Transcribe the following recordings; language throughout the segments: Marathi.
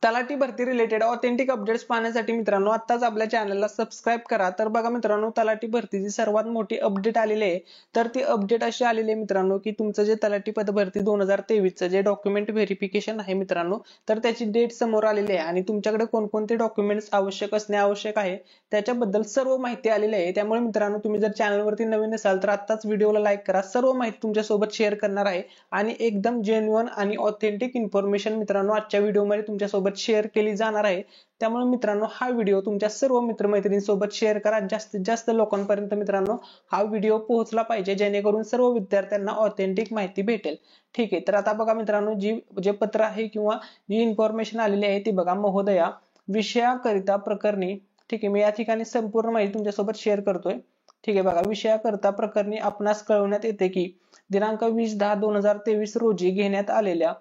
तलाठी भरती रिलेटेड ऑथेंटिक अपडेट्स पाहण्यासाठी मित्रांनो आत्ताच आपल्या चॅनलला सबस्क्राईब करा। तर बघा मित्रांनो, तलाठी भरतीची सर्वात मोठी अपडेट आलेली आहे। तर ती अपडेट अशी आलेली आहे मित्रांनो की तुमचं जे तलाठी पद भरती 2023 चं जे डॉक्युमेंट व्हेरिफिकेशन आहे मित्रांनो, तर त्याची डेट समोर आलेली आहे आणि तुमच्याकडे कोणकोणते डॉक्युमेंट्स आवश्यक असणे आवश्यक आहे त्याच्याबद्दल सर्व माहिती आलेली आहे। त्यामुळे मित्रांनो, तुम्ही जर चॅनलवरती नवीन असाल तर आत्ताच व्हिडिओला लाईक करा। सर्व माहिती तुमच्यासोबत शेअर करणार आहे आणि एकदम जेन्युइन आणि ऑथेंटिक इन्फॉर्मेशन मित्रांनो आजच्या व्हिडिओमध्ये तुमच्यासोबत शेअर केली जाणार आहे। त्यामुळे मित्रांनो, हा व्हिडिओ तुमच्या सर्व मित्रमैत्रिणींसोबत शेअर करा। जास्तीत जास्त लोकांपर्यंत मित्रांनो हा व्हिडिओ पोहोचला पाहिजे, जेणेकरून सर्व विद्यार्थ्यांना ऑथेंटिक माहिती भेटेल। ठीक आहे, तर आता बघा मित्रांनो, जे पत्र आहे किंवा जी इन्फॉर्मेशन आलेली आहे ती बघा। महोदया, विषयाकरिता प्रकरणी, ठीक आहे, मी या ठिकाणी संपूर्ण माहिती तुमच्यासोबत शेअर करतोय। ठीक आहे, बघा, विषयाकरिता प्रकरणी आपणास कळवण्यात येते की दिनांक 20/10/2023 रोजी घेण्यात आलेल्या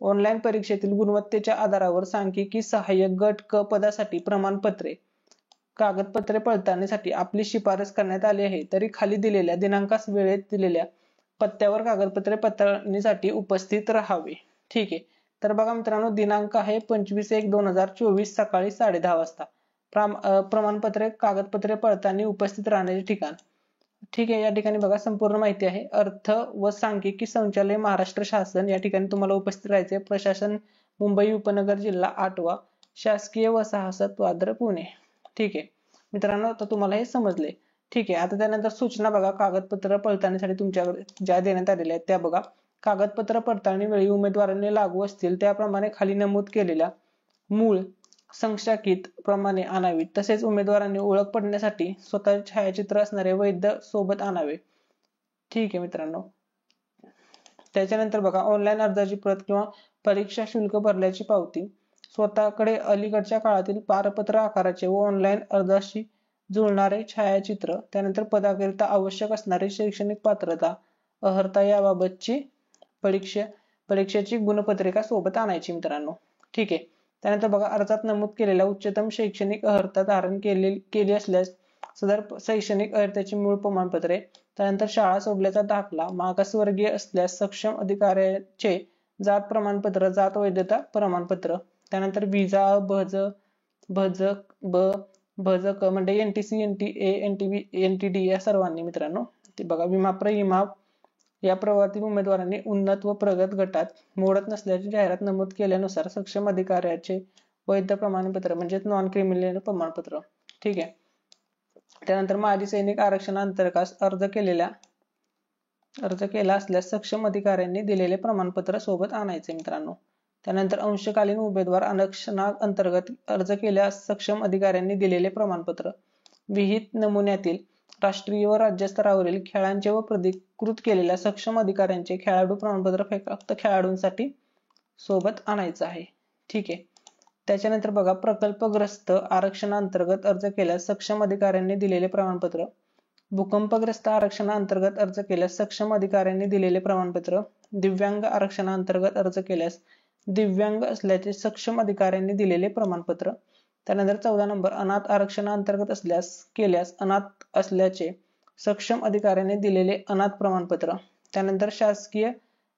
ऑनलाईन परीक्षेतील गुणवत्तेच्या आधारावर सांख्यिकी सहाय्यक गट क पदासाठी प्रमाणपत्रे कागदपत्रे पडताळणीसाठी आपली शिफारस करण्यात आली आहे। तरी खाली दिलेल्या दिनांकास वेळेत दिलेल्या पत्त्यावर कागदपत्रे पडताळणीसाठी उपस्थित राहावे। ठीक आहे, तर बघा मित्रांनो, दिनांक आहे 25/1/2024 सकाळी 10:30 वाजता। प्रमाणपत्रे कागदपत्रे पडताळणी उपस्थित राहण्याचे ठिकाण। ठीक आहे, या ठिकाणी बघा संपूर्ण माहिती आहे। अर्थ व सांख्यिकी संचालय महाराष्ट्र शासन, या ठिकाणी तुम्हाला उपस्थित राहायचे। प्रशासन मुंबई उपनगर जिल्हा 8वा, शासकीय वसाहत वाद्र पुणे। ठीक आहे मित्रांनो, आता तुम्हाला हे समजले। ठीक आहे, आता त्यानंतर सूचना बघा। कागदपत्र पडताळणीसाठी तुमच्याकडे ज्या देण्यात आलेल्या आहेत त्या बघा। कागदपत्र पडताळणी वेळी उमेदवारांनी लागू असतील त्याप्रमाणे खाली नमूद केलेल्या मूळ संक्षाकित प्रमाणे आणावीत। तसेच उमेदवारांनी ओळख पडण्यासाठी स्वतःचे छायाचित्र असणारे वैध सोबत आणावे। ठीक आहे मित्रांनो, त्याच्यानंतर बघा, ऑनलाईन अर्जाची प्रत किंवा परीक्षा शुल्क भरल्याची पावती, स्वतःकडे अलीकडच्या काळातील पारपत्र आकाराचे व ऑनलाईन अर्जाशी जुळणारे छायाचित्र, त्यानंतर पदाकरिता आवश्यक असणारी शैक्षणिक पात्रता अर्हता याबाबतची परीक्षेची गुणपत्रिका सोबत आणायची मित्रांनो। ठीक आहे, त्यानंतर बघा, अर्जात नमूद केलेल्या उच्चतम शैक्षणिक अर्हता धारण केली असल्यास सदर शैक्षणिक अर्हतेची मूळ प्रमाणपत्रे, त्यानंतर शाळा सोडल्याचा दाखला, मागासवर्गीय असल्यास सक्षम अधिकाऱ्याचे जात प्रमाणपत्र, जात वैधता प्रमाणपत्र, त्यानंतर विजा, भज क म्हणजे NTC, NTA, NTB, NTD या सर्वांनी मित्रांनो ते बघा। विमाप्र इमाप या प्रवर्गातील उमेदवारांनी उन्नत व प्रगत गटात मोडत नसल्याची जाहिरात नमूद केल्यानुसार सक्षम अधिकाऱ्याचे वैध प्रमाणपत्र म्हणजे नॉन क्रिमिनल प्रमाणपत्र। ठीक आहे, त्यानंतर माजी सैनिक आरक्षणाअंतर्गत अर्ज केला असल्यास सक्षम अधिकाऱ्यांनी दिलेले प्रमाणपत्र सोबत आणायचे मित्रांनो। त्यानंतर अंशकालीन उमेदवार आरक्षणाअंतर्गत अर्ज केल्यास सक्षम अधिकाऱ्यांनी दिलेले प्रमाणपत्र, विहित नमुन्यातील राष्ट्रीय व राज्य स्तरावरील खेळांचे व प्राधिकृत केलेल्या सक्षम अधिकाऱ्यांचे खेळाडू प्रमाणपत्र फक्त खेळाडूंसाठी सोबत आणायचं आहे। ठीक आहे, त्याच्यानंतर बघा, प्रकल्पग्रस्त आरक्षणाअंतर्गत अर्ज केल्यास सक्षम अधिकाऱ्यांनी दिलेले प्रमाणपत्र, भूकंपग्रस्त आरक्षणाअंतर्गत अर्ज केल्यास सक्षम अधिकाऱ्यांनी दिलेले प्रमाणपत्र, दिव्यांग आरक्षणाअंतर्गत अर्ज केल्यास दिव्यांग असल्याचे सक्षम अधिकाऱ्यांनी दिलेले प्रमाणपत्र, त्यानंतर 14 नंबर, अनाथ आरक्षणाअंतर्गत केल्यास अनाथ असल्याचे सक्षम अधिकाऱ्यांनी दिलेले अनाथ प्रमाणपत्र, त्यानंतर शासकीय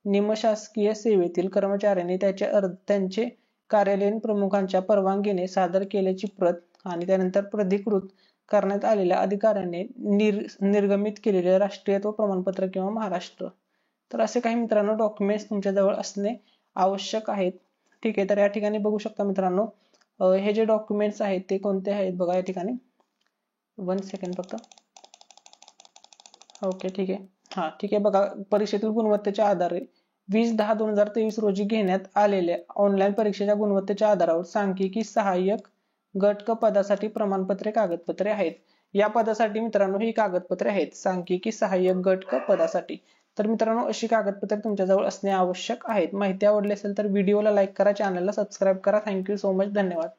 निमशासकीय सेवेतील कर्मचाऱ्यांनी त्यांचे कार्यालयीन प्रमुखांच्या परवानगीने सादर केल्याची प्रत आणि त्यानंतर प्राधिकृत करण्यात आलेल्या अधिकाऱ्यांनी निर्गमित केलेले राष्ट्रीयत्व प्रमाणपत्र किंवा महाराष्ट्र। तर असे काही मित्रांनो डॉक्युमेंट्स तुमच्या जवळ असणे आवश्यक आहेत। ठीक आहे, तर या ठिकाणी बघू शकता मित्रांनो, हे जे डॉक्युमेंट्स आहेत ते कोणते आहेत बघा। या ठिकाणी 1 सेकंड फक्त। ओके, ठीक आहे, हा ठीक आहे, बघा, परीक्षेतील गुणवत्तेच्या आधारे 20/10/2023 रोजी घेण्यात आलेल्या ऑनलाईन परीक्षेच्या गुणवत्तेच्या आधारावर सांख्यिकी सहाय्यक गट क पदासाठी प्रमाणपत्रे कागदपत्रे आहेत। या पदासाठी मित्रांनो ही कागदपत्रे आहेत, सांख्यिकी सहाय्यक गट क पदासाठी। तर मित्रांनो, अशी कागदपत्रे तुमच्याजवळ असणे आवश्यक आहेत। माहिती आवडली असेल तर व्हिडिओला लाईक करा, चॅनलला सबस्क्राईब करा। थँक्यू सो मच, धन्यवाद।